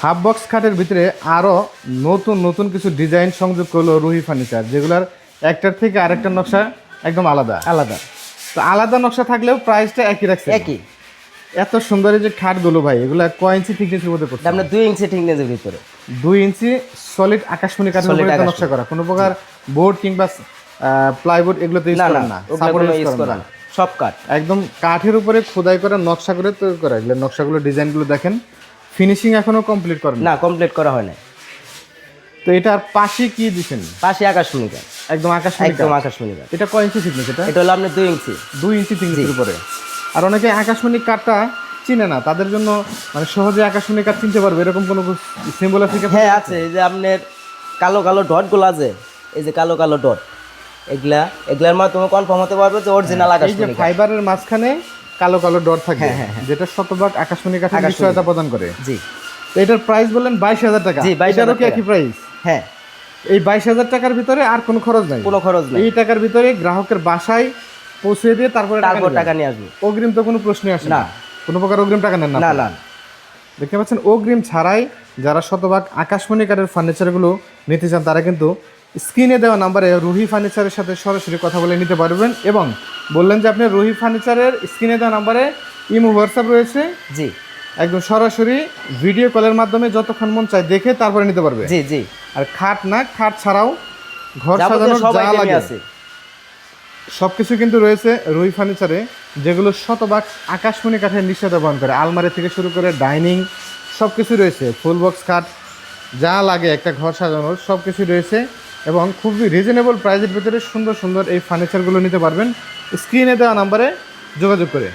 Half box খাটের ভিতরে আরও নতুন নতুন কিছু ডিজাইন সংযোগ করলো রুহি ফার্নিচার, যেগুলোর একটার থেকে আরেকটার নকশা একদম আলাদা আলাদা। তো আলাদা নকশা থাকলেও প্রাইসটা একই রাখছে। একই। এত সুন্দর এই যে খাটগুলো ভাই, এগুলো কয় ইঞ্চি থিকনেসের মধ্যে পড়ছে? আপনার 2 ইঞ্চি থিকনেসের ভিতরে, 2 ইঞ্চি সলিড আকাশমণি কাঠের উপরে নকশা করা, কোনো প্রকার বোর্ড কিংবা প্লাইবোর্ড এগুলোতে ইউজ করেন না, সাপোর্ট ইউজ করেন না, সব কাঠ একদম কাঠের উপরে খোদাই করে নকশা করে তৈরি করা। এগুলো নকশাগুলো ডিজাইনগুলো দেখেন, ফিনিশিং এখনো কমপ্লিট করেন না, কমপ্লিট করা হয় না। তো এটার পাশে কি দিবেন? পাশে আকাশমণি কাঠ, একদম আকাশমণি একদম আকাশমণি কাঠ। এটা কয় ইঞ্চি থিকনেস? এটা হলো আপনার 2 ইঞ্চি। 2 ইঞ্চি থিকনেসের উপরে। আর অনেকে আকাশমণি কাঠটা চিনে না, তাদের জন্য মানে সহজে আকাশমণি কাঠ চিনতে পারবে এরকম কোনো সিম্বল আছে কি? হ্যাঁ আছে, এই যে আপনার কালো কালো ডটগুলো আছে, এই যে কালো কালো ডট, এগুলার মাধ্যমে কনফার্ম হতে পারবে যে অরিজিনাল আকাশমণি কাঠ। এই যে ফাইবারের মাঝখানে কালো কালো ডট থাকে, যেটা শতভাগ আকাশমণি কাঠের নিশ্চয়তা প্রদান করে। জি। তো এটার প্রাইস বললেন 22,000 টাকা। জি, 22,000 কি একই প্রাইস? হ্যাঁ। এই 22,000 টাকার ভিতরে আর কোনো খরচ নাই? কোনো খরচ নাই। এই টাকার ভিতরে গ্রাহকের বাসায় পৌঁছে দিয়ে তারপর টাকা নিয়ে আসবে। অগ্রিম তো কোনো প্রশ্নই আসে না, কোনো প্রকার অগ্রিম টাকা নেন না? না না। দেখতে পাচ্ছেন, অগ্রিম ছাড়াই যারা শতভাগ আকাশমণি কাঠের ফার্নিচারগুলো নিতে চান তারা কিন্তু স্ক্রিনে দেওয়া নাম্বারে রুহি ফার্নিচারের সাথে সরাসরি কথা বলে নিতে পারবেন। এবং বললেন যে আপনি রুহি ফার্নিচারের স্ক্রিনে দেওয়া নাম্বারে ইমো হোয়াটসঅ্যাপ রয়েছে। জি। একদম সরাসরি ভিডিও কলের মাধ্যমে যতক্ষণ মন চায় দেখে তারপরে নিতে পারবে। জি জি। আর খাট না, খাট ছাড়াও ঘর সাজানোর যা লাগে সব কিছু কিন্তু রয়েছে রুহি ফার্নিচারে, যেগুলো শতভাগ আকাশমণি কাঠের নিশ্চয়তা বহন করে। আলমারি থেকে শুরু করে ডাইনিং সব কিছু রয়েছে, ফুল বক্স খাট যা লাগে একটা ঘর সাজানোর সব কিছু রয়েছে। এবং খুবই রিজনেবল প্রাইসের ভিতরে সুন্দর সুন্দর এই ফার্নিচারগুলো নিতে পারবেন স্ক্রিনে দেওয়া নাম্বারে যোগাযোগ করে।